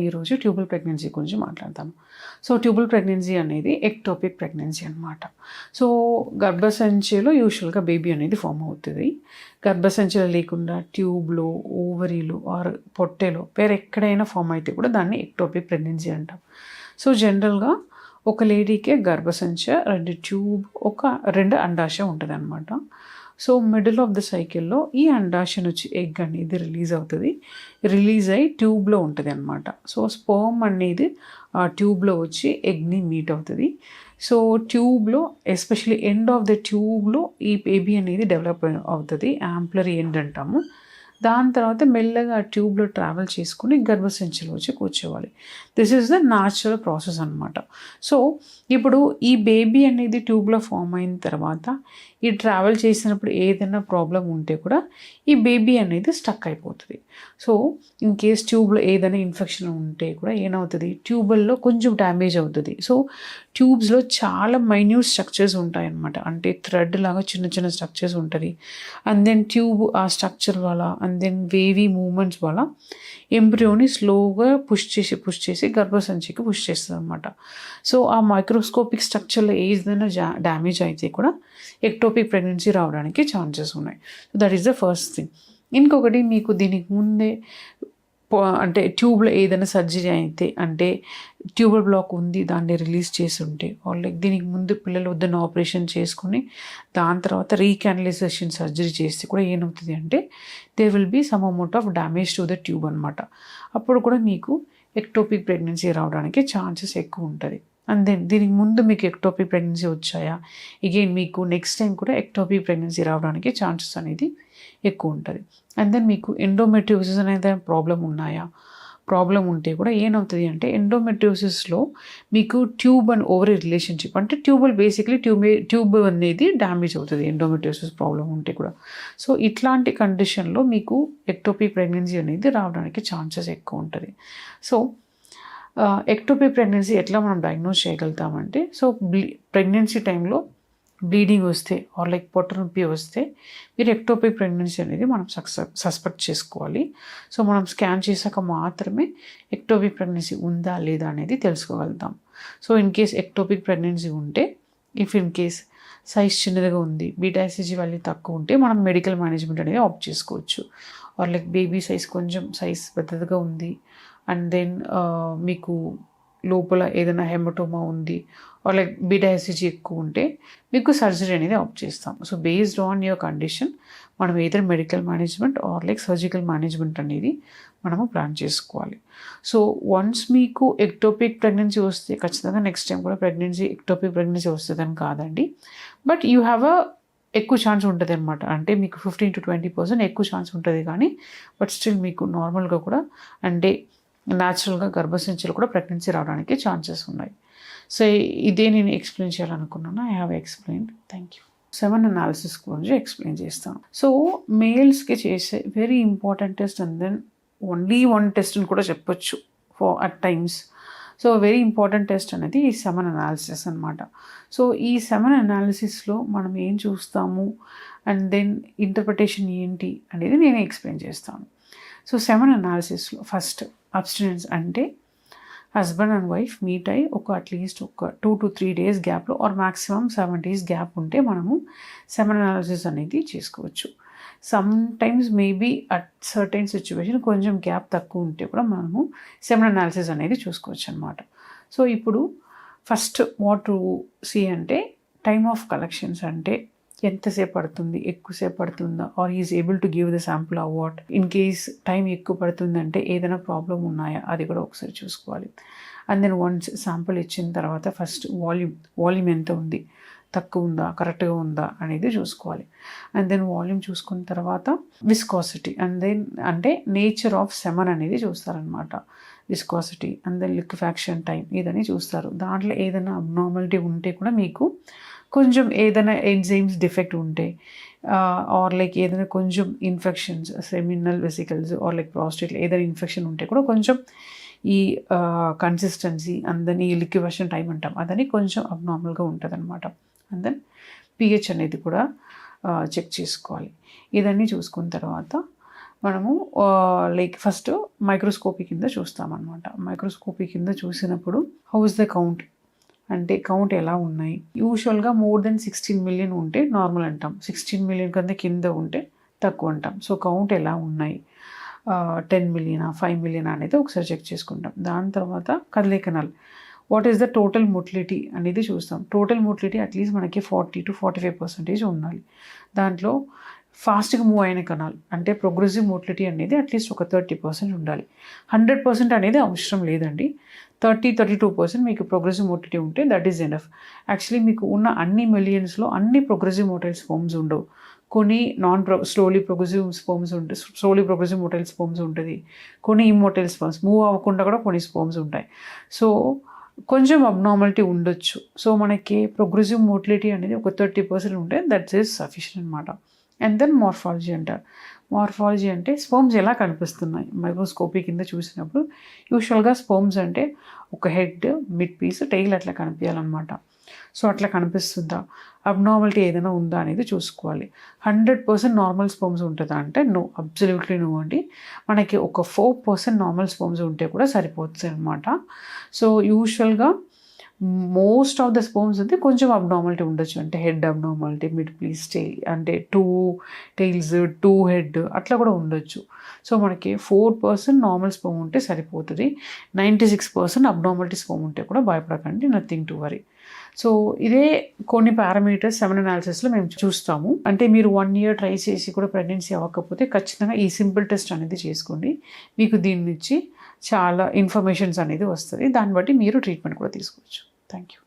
ఈరోజు tubal pregnancy గురించి మాట్లాడతాను. సో ట్యూబల్ ప్రెగ్నెన్సీ అనేది ఎక్టోపిక్ ప్రెగ్నెన్సీ అనమాట. సో గర్భసంచిలో యూజువల్గా బేబీ అనేది ఫామ్ అవుతుంది. గర్భసంచిలో లేకుండా ట్యూబ్లో, ఓవరీలో ఆర్ పొట్టెలో వేరే ఎక్కడైనా ఫామ్ అయితే కూడా దాన్ని ఎక్టోపిక్ ప్రెగ్నెన్సీ అంటాం. సో జనరల్గా ఒక లేడీకే గర్భసంచి, 2 ట్యూబ్, 2 అండాశయం ఉంటుంది అనమాట. సో మిడిల్ ఆఫ్ ద సైకిల్లో ఈ అండాశయం నుంచి ఎగ్ అనేది రిలీజ్ అవుతుంది. రిలీజ్ అయ్యి ట్యూబ్లో ఉంటుంది అనమాట. సో స్పర్మ్ అనేది ఆ ట్యూబ్లో వచ్చి ఎగ్ని మీట్ అవుతుంది. సో ట్యూబ్లో ఎస్పెషల్లీ ఎండ్ ఆఫ్ ద ట్యూబ్లో ఈ బేబీ అనేది డెవలప్ అవుతుంది. యాంప్లరీ ఎండ్ అంటాము. దాని తర్వాత మెల్లగా ఆ ట్యూబ్లో ట్రావెల్ చేసుకుని గర్భసంచిలో వచ్చి కూర్చోవాలి. This is the natural process అనమాట. సో ఇప్పుడు ఈ బేబీ అనేది ట్యూబ్లో ఫామ్ అయిన తర్వాత ఈ ట్రావెల్ చేసినప్పుడు ఏదైనా ప్రాబ్లం ఉంటే కూడా ఈ బేబీ అనేది స్టక్ అయిపోతుంది. సో ఇన్ కేస్ ట్యూబ్లో ఏదైనా ఇన్ఫెక్షన్ ఉంటే కూడా ఏమవుతుంది, ట్యూబల్లో కొంచెం డ్యామేజ్ అవుతుంది. సో ట్యూబ్స్లో చాలా మైన్యూట్ స్ట్రక్చర్స్ ఉంటాయి అన్నమాట. అంటే థ్రెడ్ లాగా చిన్న చిన్న స్ట్రక్చర్స్ ఉంటుంది. అండ్ దెన్ ట్యూబ్ ఆ స్ట్రక్చర్ వల్ల అండ్ దెన్ వేవీ మూమెంట్స్ వల్ల ఎంబ్రియోని స్లోగా పుష్ చేసి గర్భసంచికి పుష్ చేస్తుంది అనమాట. సో ఆ మైక్రోస్కోపిక్ స్ట్రక్చర్లో ఏదైనా డ్యామేజ్ అయితే కూడా ఎక్టోపిక్ ప్రెగ్నెన్సీ రావడానికి ఛాన్సెస్ ఉన్నాయి. So that is the first thing. ఇంకొకటి, మీకు దీనికి ముందే అంటే ట్యూబ్లో ఏదైనా సర్జరీ అయితే, అంటే ట్యూబల్ బ్లాక్ ఉంది దాన్ని రిలీజ్ చేసి ఉంటే, లైక్ దీనికి ముందు పిల్లలు వద్దన్న ఆపరేషన్ చేసుకుని దాని తర్వాత రీకానలైజేషన్ సర్జరీ చేస్తే కూడా ఏమవుతుంది అంటే there will be some amount of damage to the tube అనమాట. అప్పుడు కూడా మీకు ఎక్టోపిక్ ప్రెగ్నెన్సీ రావడానికి ఛాన్సెస్ ఎక్కువ ఉంటుంది. అండ్ దెన్ దీనికి ముందు మీకు ఎక్టోపిక్ ప్రెగ్నెన్సీ వచ్చాయా, అగైన్ మీకు నెక్స్ట్ టైం కూడా ఎక్టోపిక్ ప్రెగ్నెన్సీ రావడానికి ఛాన్సెస్ అనేది ఎక్కువ ఉంటుంది. అండ్ దెన్ మీకు ఎండోమెట్రియోసిస్ అనేది ప్రాబ్లం ఉన్నాయా, ప్రాబ్లం ఉంటే కూడా ఏమవుతుంది అంటే ఎండోమెట్రియోసిస్లో మీకు ట్యూబ్ అండ్ ఓవరీ రిలేషన్షిప్, అంటే ట్యూబ్ అనేది డ్యామేజ్ అవుతుంది ఎండోమెట్రియోసిస్ ప్రాబ్లం ఉంటే కూడా. సో ఇట్లాంటి కండిషన్లో మీకు ఎక్టోపిక్ ప్రెగ్నెన్సీ అనేది రావడానికి ఛాన్సెస్ ఎక్కువ ఉంటుంది. సో ఎక్టోపిక్ ప్రెగ్నెన్సీ ఎట్లా మనం డయాగ్నోస్ చేయగలుగుతామంటే, సో ప్రెగ్నెన్సీ టైంలో బ్లీడింగ్ వస్తే ఆర్ లైక్ పొట్ట నొప్పి వస్తే మీరు ఎక్టోపిక్ ప్రెగ్నెన్సీ అనేది మనం సస్పెక్ట్ చేసుకోవాలి. సో మనం స్కాన్ చేశాక మాత్రమే ఎక్టోపిక్ ప్రెగ్నెన్సీ ఉందా లేదా అనేది తెలుసుకోగలుగుతాం. So in case ectopic pregnancy ఉంటే, ఇన్ కేస్ సైజ్ చిన్నదిగా ఉంది, బీటా-ఎస్హెచ్జీ వాల్యూ తక్కువ ఉంటే మనం మెడికల్ మేనేజ్మెంట్ అనేది ఆప్ట్ చేసుకోవచ్చు. ఆర్ లైక్ బేబీ కొంచెం సైజ్ పెద్దదిగా ఉంది అండ్ దెన్ మీకు లోపల ఏదైనా హెమటోమా ఉంది ఆర్ లైక్ బీటా-ఎస్హెచ్జీ ఎక్కువ ఉంటే మీకు సర్జరీ అనేది ఆప్ట్ చేస్తాం. So based on your condition మనం ఏదైనా medical management or like surgical management అనేది మనము ప్లాన్ చేసుకోవాలి. సో వన్స్ మీకు ఎక్టోపిక్ ప్రెగ్నెన్సీ వస్తే ఖచ్చితంగా నెక్స్ట్ టైం కూడా ఎక్టోపిక్ ప్రెగ్నెన్సీ వస్తుందని కాదండి, బట్ యూ హ్యావ్ ఎక్కువ ఛాన్స్ ఉంటుంది అనమాట. అంటే మీకు 15 to 20% ఎక్కువ ఛాన్స్ ఉంటుంది, కానీ బట్ స్టిల్ మీకు నార్మల్గా కూడా అంటే న్యాచురల్గా గర్భసంచిలో కూడా ప్రెగ్నెన్సీ రావడానికి ఛాన్సెస్ ఉన్నాయి. సో ఇదే నేను ఎక్స్ప్లెయిన్ చేయాలనుకున్నాను. I have explained. Thank you. Semen analysis గురించి ఎక్స్ప్లెయిన్ చేస్తాను. సో మేల్స్కి చేసే very important test and then only one test అని కూడా చెప్పొచ్చు at times. So very important test అనేది ఈ సెమెన్ అనాలిసిస్ అనమాట. సో ఈ సెమెన్ అనాలిసిస్లో మనం ఏం చూస్తాము అండ్ దెన్ ఇంటర్ప్రిటేషన్ ఏంటి అనేది నేను ఎక్స్ప్లెయిన్ చేస్తాను. సో సెమెన్ అనాలిసిస్లో ఫస్ట్ అబ్స్టినెన్స్, అంటే హస్బెండ్ అండ్ వైఫ్ మీట్ అయ్యి అట్లీస్ట్ 2 to 3 days గ్యాప్లో ఆర్ మ్యాక్సిమం 7 days గ్యాప్ ఉంటే మనము సెమెన్ అనాలిసిస్ అనేది చేసుకోవచ్చు. Some times maybe at certain situation కొంచెం గ్యాప్ తక్కువ ఉంటే కూడా మనము సెమెన్ అనాలిసిస్ అనేది చూసుకోవచ్చు అనమాట. సో ఇప్పుడు ఫస్ట్ వాట్ టు సీ అంటే టైమ్ ఆఫ్ కలెక్షన్స్, అంటే ఎంతసేపు పడుతుంది, ఎక్కువసేపు పడుతుందా, or is able to give the sample or what. In case time ఎక్కువ పడుతుందంటే ఏదైనా ప్రాబ్లం ఉన్నాయా అది కూడా ఒకసారి చూసుకోవాలి. అండ్ దెన్ వన్స్ శాంపుల్ ఇచ్చిన తర్వాత ఫస్ట్ వాల్యూమ్ ఎంత ఉంది, తక్కువ ఉందా, కరెక్ట్గా ఉందా అనేది చూసుకోవాలి. అండ్ దెన్ వాల్యూమ్ చూసుకున్న తర్వాత విస్కాసిటీ అండ్ దెన్ అంటే నేచర్ ఆఫ్ సెమన్ అనేది చూస్తారనమాట. Viscosity and then liquefaction time ఇదని చూస్తారు. దాంట్లో ఏదైనా అబ్నార్మాలిటీ ఉంటే కూడా మీకు కొంచెం ఏదైనా ఎంజైమ్స్ డిఫెక్ట్ ఉంటే ఆర్ లైక్ ఏదైనా కొంచెం infections seminal vesicles or like ప్రాస్టేట్లో ఏదైనా ఇన్ఫెక్షన్ ఉంటే కూడా కొంచెం ఈ కన్సిస్టెన్సీ అందని లిక్విఫాక్షన్ టైం అంటాం అదని కొంచెం అబ్నార్మల్గా ఉంటుంది అనమాట. అండ్ దెన్ పిహెచ్ అనేది కూడా చెక్ చేసుకోవాలి. ఇదన్నీ చూసుకున్న తర్వాత మనము లైక్ ఫస్ట్ మైక్రోస్కోపీ కింద చూస్తామన్నమాట. మైక్రోస్కోపీ కింద చూసినప్పుడు హౌ ఇస్ ద కౌంట్ అంటే కౌంట్ ఎలా ఉన్నాయి. యూజువల్గా మోర్ దెన్ 16 మిలియన్ ఉంటే నార్మల్ అంటాం, 16 మిలియన్ కన్నా కింద ఉంటే తక్కువ అంటాం. సో కౌంట్ ఎలా ఉన్నాయి, 10 మిలియనా 5 మిలియన్ అనేది ఒకసారి చెక్ చేసుకుంటాం. దాని తర్వాత కదలే కణాలు, what is the total motility అనేది చూస్తాం. టోటల్ మోటిలిటీ అట్లీస్ట్ మనకి 40 to 45% ఉండాలి. దాంట్లో ఫాస్ట్గా మూవ్ అయిన కణాలు అంటే ప్రోగ్రెసివ్ మోటిలిటీ అనేది అట్లీస్ట్ ఒక 30% ఉండాలి. 100% అనేది అవసరం లేదండి. 30-32% మీకు ప్రోగ్రెసివ్ మోటిలిటీ ఉంటే దట్ ఈస్ ఎనఫ్. యాక్చువల్లీ మీకు ఉన్న అన్ని మిలియన్స్లో అన్ని ప్రోగ్రెసివ్ మోటైల్ స్పోమ్స్ ఉండవు. కొన్ని స్లోలీ ప్రోగ్రెసివ్ స్పోమ్స్ ఉంటాయి, స్లోలీ ప్రోగ్రెసివ్ మోటైల్ స్పోమ్స్ ఉంటుంది. కొన్ని ఇమ్మోటైల్ స్పోమ్స్ మూవ్ అవ్వకుండా కూడా కొన్ని స్పోమ్స్ ఉంటాయి. సో కొంచెం అబ్నార్మాలిటీ ఉండొచ్చు. సో మనకి ప్రోగ్రెసివ్ మోటిలిటీ అనేది ఒక 30% ఉంటే దట్ ఈస్ సఫిషియెంట్ అనమాట. అండ్ దెన్ మార్ఫాలజీ అంటారు. మార్ఫాలజీ అంటే స్పోమ్స్ ఎలా కనిపిస్తున్నాయి మైక్రోస్కోపీ కింద చూసినప్పుడు. యూజువల్గా స్పోమ్స్ అంటే ఒక హెడ్, మిడ్ పీస్, టెయిల్ అట్లా కనిపించాలన్నమాట. సో అట్లా కనిపిస్తుందా, అబ్నార్మాలిటీ ఏదైనా ఉందా అనేది చూసుకోవాలి. 100% నార్మల్ స్పోమ్స్ ఉంటుందా అంటే నో, అబ్సల్యూట్లీ నో అండి. మనకి ఒక 4% నార్మల్ స్పోమ్స్ ఉంటే కూడా సరిపోతుంది అనమాట. సో యూజువల్గా మోస్ట్ ఆఫ్ ద స్పోమ్స్ అయితే కొంచెం అబ్నార్మాలిటీ ఉండొచ్చు. అంటే head abnormality, mid piece, tail అంటే 2 టెయిల్స్ 2 హెడ్ అట్లా కూడా ఉండొచ్చు. సో మనకి 4% నార్మల్ స్పోమ్ ఉంటే సరిపోతుంది. 96% అబ్నార్మాలిటీ స్పోమ్ ఉంటే కూడా భయపడకండి, నథింగ్ టు వరీ. సో ఇదే కొన్ని పారామీటర్స్ సెమెన్ అనాలిసిస్లో మేము చూస్తాము. అంటే మీరు 1 year ట్రై చేసి కూడా ప్రెగ్నెన్సీ అవ్వకపోతే ఖచ్చితంగా ఈ సింపుల్ టెస్ట్ అనేది చేసుకోండి. మీకు దీని నుంచి చాలా ఇన్ఫర్మేషన్స్ అనేది వస్తుంది. దాన్ని బట్టి మీరు ట్రీట్మెంట్ కూడా తీసుకోవచ్చు. Thank you.